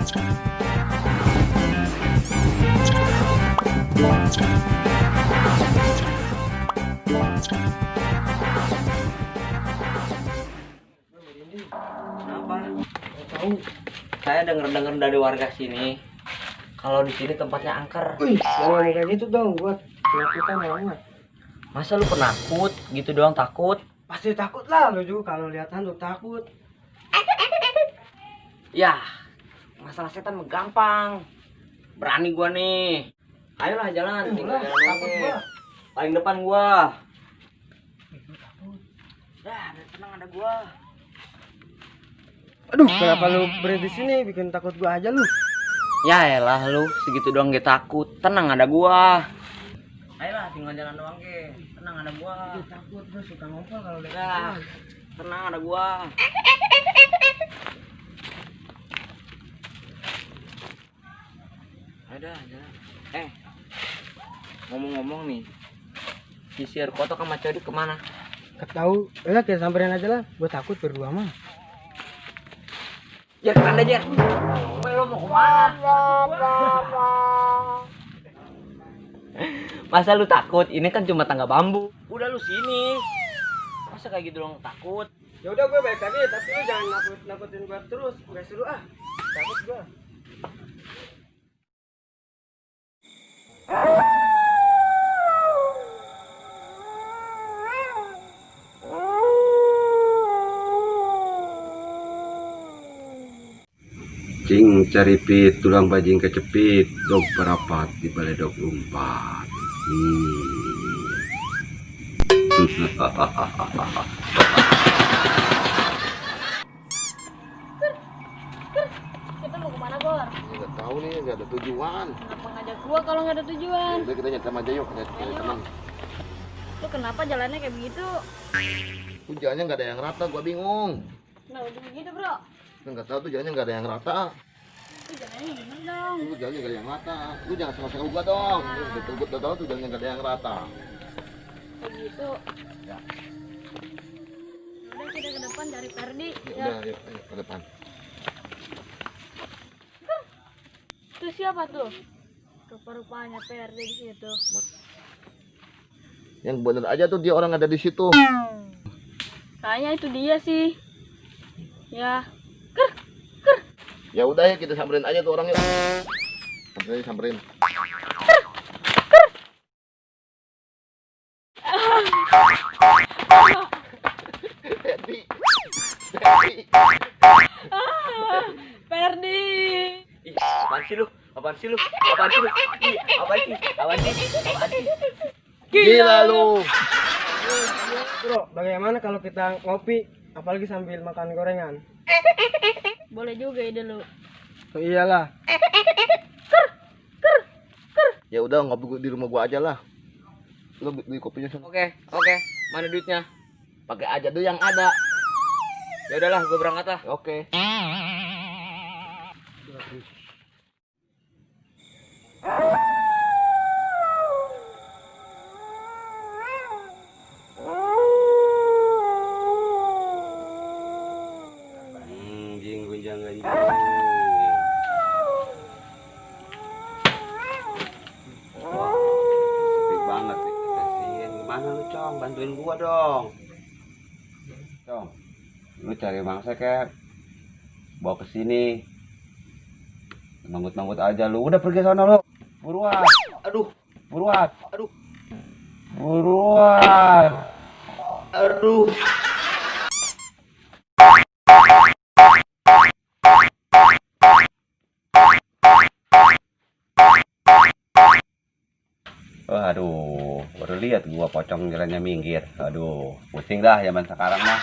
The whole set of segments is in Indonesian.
Kenapa? Nggak tahu. Saya dengar-dengar dari warga sini kalau di sini tempatnya angker. Wih, jangan kayak gitu dong, buat penakutan banget. Masa lu penakut gitu doang takut? Pasti takut lah, lu juga kalau lihat hantu takut. Ya, masalah setan mah gampang. Berani gua nih. Ayolah jalan, tinggal jalan Takut aja. gua. Paling depan gua. Dah, tenang ada gua. Aduh, kenapa lu berhenti sini bikin takut gua aja lu? Ya elah lu, segitu doang gak takut. Tenang ada gua. Ayolah tinggal jalan doang ke. Tenang ada gua. Takut gua suka ngompol kalau lihat. Dah, tenang ada gua. Ayo dah jalan. Ngomong-ngomong nih, si Kotok sama Codi kemana? Ketahu, ya kita samperin aja lah. Gua takut berdua mah. Jar, anda Jar. Lo mau kemana? Masa lu takut? Ini kan cuma tangga bambu. Udah lu sini. Masa kayak gitu dong takut? Ya udah gua baik lagi, tapi lu jangan nakutin gua terus. Gak seru ah. Takut gua. Cing caripit tulang bajing kecepit dog berapat di balai dog umpat. Kita mau kemana, Bor? Nggak tahu nih, nggak ada tujuan. Kenapa ngajak gua kalau nggak ada tujuan? Udah kita nyetam aja yuk, nyari teman. Lu kenapa jalannya kayak begitu? Tujuannya nggak ada yang rata, gua bingung. Nah, udah begitu, Bro. Nggak tahu tujuannya nggak ada yang rata. Lu jalannya yang bener dong. Tujuannya nggak ada yang rata. Lu jangan sama-sama gua dong. Betul gua udah tahu tujuannya nggak ada yang rata. Kayak gitu. Ya. Udah kita ke depan cari Perdi. Ya udah, yuk, ayo ke depan. Itu siapa tuh? Rupa-rupanya Perdi di situ. Yang bener aja tuh dia orang ada di situ. Kayaknya itu dia sih. Ya. Ya udah ya kita samperin aja tuh orang yuk. Samperin. Perdi. Perdi. Ih, apaan sih lu? Ih, apaan sih? Gila lu. Bro, bagaimana kalau kita ngopi, apalagi sambil makan gorengan? Boleh juga ide lu. Oh iyalah. Ya udah ngopi di rumah gua aja lah. Lu beli kopinya sana. Oke. Mana duitnya? Pakai aja tuh yang ada. Ya udahlah, gua berangkat lah. Oke. Gunjang-gunjang. Sepi banget nih. Kasihin. Gimana lu, Cong? Bantuin gua dong. Cong, lu cari mangsa kayak bawa ke sini. Manggut-manggut aja lu. Udah pergi sana lu. Buruan. Aduh. Buruan. Buruan. Aduh. Aduh, baru lihat gua pocong jalannya minggir. Aduh, pusing dah zaman sekarang mah.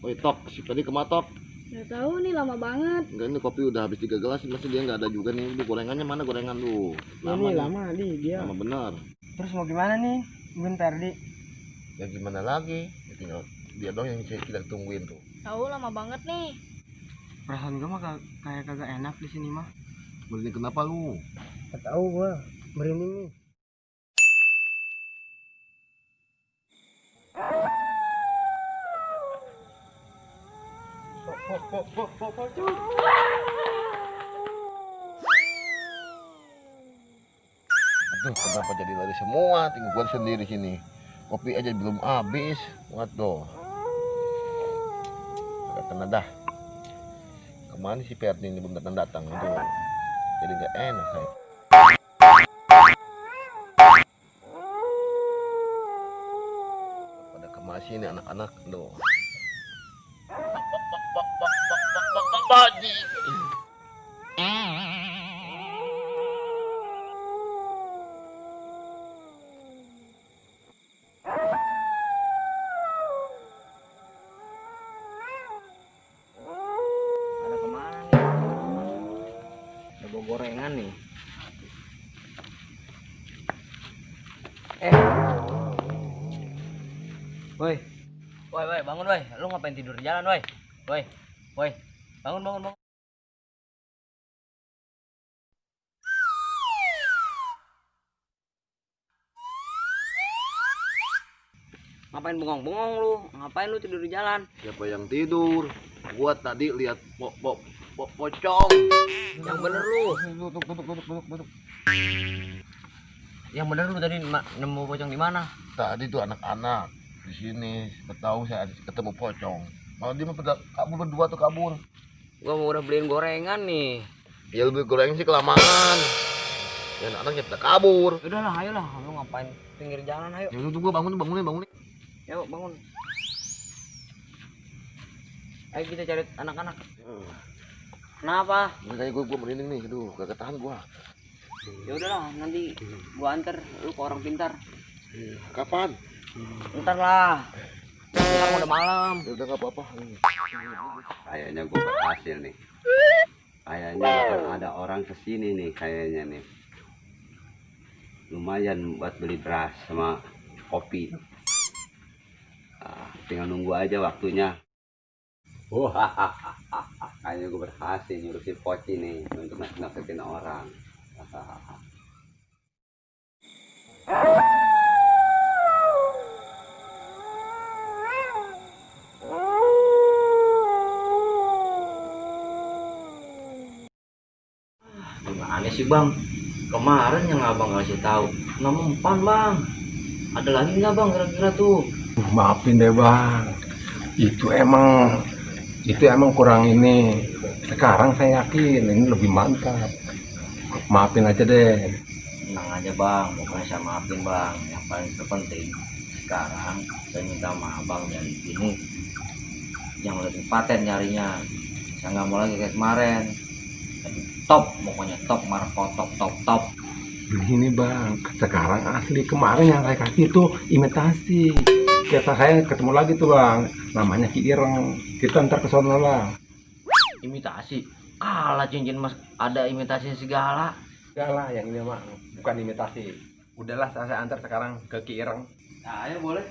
Woi Tok, si tadi kematok. Nggak tahu nih lama banget. Enggak, ini kopi udah habis 3 gelas, masih dia nggak ada juga nih. Ini gorengannya mana gorengan lu? Ini nih. lama di dia. Lama bener. Terus mau gimana nih? Bun Perdi. Ya gimana lagi? Ya tinggal dia dong yang kita tungguin tuh. Tahu lama banget nih. Perasaan gua mah kayak kagak enak di sini mah. Merinding kenapa lu? Gak tahu gua merinding nih. Aduh, kenapa jadi lari semua? Tinggal gua sendiri sini. Kopi aja belum habis. Waduh. Agak kena dah. Kemana si Perni ini belum datang-datang? Aduh. Jadi nggak enak saya. Pada kemana sini anak-anak? Aduh. Baji. Ada kemana nih? Ada bawa gorengan nih. Woi. Woi, bangun woi. Lu ngapain tidur di jalan, woi? Woi. Bangun. Ngapain bengong-bengong lu? Ngapain lu tidur di jalan? Siapa yang tidur? Gua tadi lihat pocong. Yang bener lu. Duduk. Yang bener lu tadi nemu pocong di mana? Tadi tuh anak-anak di sini. Tahu saya ketemu pocong. Mau dia pada kabur berdua tuh kabur. Gua mau udah beliin gorengan nih. Ya lebih goreng sih kelamaan. Ya anak-anaknya pada kabur. Udahlah, ayolah. Lu ngapain pinggir jalan, ayo. Ya udah tunggu bangunin. Yuk, bangun. Ayo kita cari anak-anak. Kenapa? Makanya gua merinding nih. Aduh, gak tahan gua. Ya udahlah, nanti gua anter lu ke orang pintar. Kapan? Ntar lah. Sekarang udah malam. Ya udah gak apa-apa. Kayaknya gue berhasil nih. Kayaknya bakal ada orang kesini nih kayaknya nih. Lumayan buat beli beras sama kopi. Tinggal nunggu aja waktunya. Wah, kayaknya gue berhasil nyurusin Poci nih untuk nakut-nakutin orang. Gimana sih bang? Kemarin yang abang kasih tahu mempan bang. Ada lagi nggak bang kira-kira tuh? Maafin deh bang, itu emang kurang ini. Sekarang saya yakin ini lebih mantap. Maafin aja deh. Tenang aja bang, bukan saya maafin bang. Yang paling terpenting sekarang saya minta sama abang dari sini yang lebih paten nyarinya. Saya nggak mau lagi kayak kemarin. Top, pokoknya top, marko top. Ini bang, sekarang asli. Kemarin yang saya kasih itu imitasi. Kita saya ketemu lagi tuh bang, namanya Ki Ireng. Kita ntar ke sono lah. Imitasi? Kalah cincin mas, ada imitasi segala. Enggak lah, yang ini mah bukan imitasi. Udahlah, saya antar sekarang ke Ki Ireng. Nah, ayo boleh.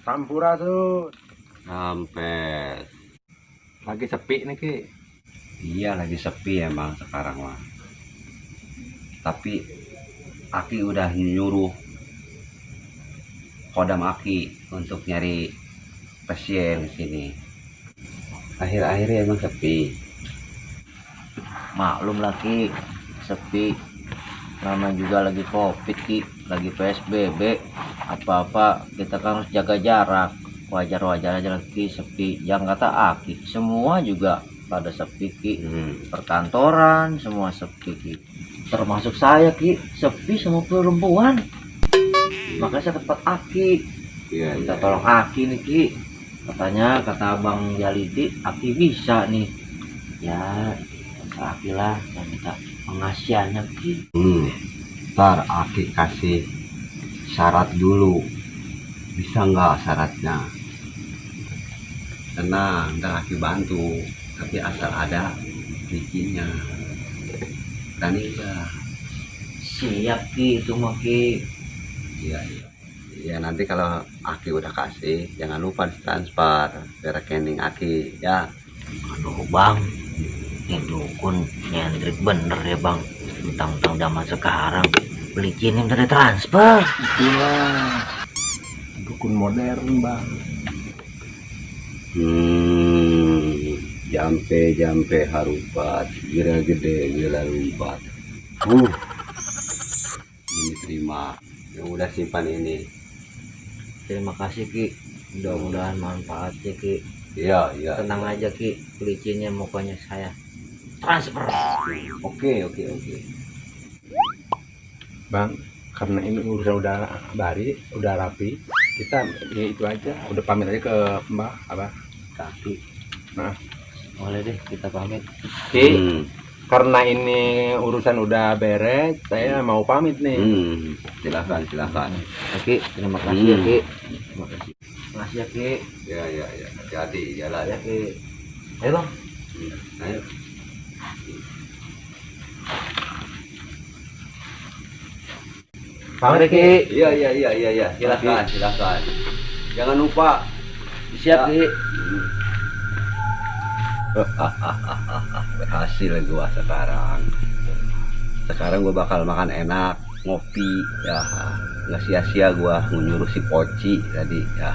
Sampurasun. Sampai. Lagi sepi nih Ki. Iya lagi sepi emang sekarang mah. Tapi Aki udah nyuruh Kodam Aki untuk nyari pasien di sini. Akhir-akhir emang sepi. Maklum lagi sepi. Nama juga lagi COVID Ki, lagi PSBB. Apa-apa kita kan harus jaga jarak. Wajar-wajar aja lagi sepi. Yang kata Aki, semua juga pada sepi Ki. Perkantoran semua sepi Ki. Termasuk saya Ki, sepi sama perempuan. Makanya saya ke tempat Aki. Iya, Minta tolong Aki nih Ki. Katanya kata Abang Jalidi, Aki bisa nih. Ya, kata Aki lah, saya minta pengasihannya Ki. Ntar Aki kasih syarat dulu. Bisa nggak syaratnya? Tenang, ntar Aki bantu. Tapi asal ada bikinnya. Berani enggak? Siap Ki, itu mah Ki. Iya, iya. Ya nanti kalau Aki udah kasih, jangan lupa transfer ke rekening Aki ya. Aduh bang, ini dukun nyentrik bener ya bang. Tentang zaman sekarang beli cinta minta transfer. Itulah dukun modern bang. Jampe harupat, gira gede, gira lumpat. Ini terima. Ya udah simpan ini. Terima kasih Ki, mudah-mudahan manfaat ya Ki. Iya, iya. Tenang aja Ki, pelicinnya pokoknya saya transfer. Oke. Bang, karena ini urusan udah udah rapi, kita ya itu aja, udah pamit aja ke Mbak apa? Kaki. Nah, Boleh deh kita pamit. Ki, karena ini urusan udah beres, saya mau pamit nih. Silakan. Oke, terima kasih ya Ki. Terima kasih. Terima kasih ya Ki. Ya. Hati-hati jalan Ya ya. Ki. Ayo bang. Ayo. Pamit ya Ki. Iya. Silakan. Jangan lupa. Siap Ki. Berhasil gua sekarang. Sekarang gua bakal makan enak, ngopi ya. Nggak sia-sia gua nyuruh si Poci tadi ya.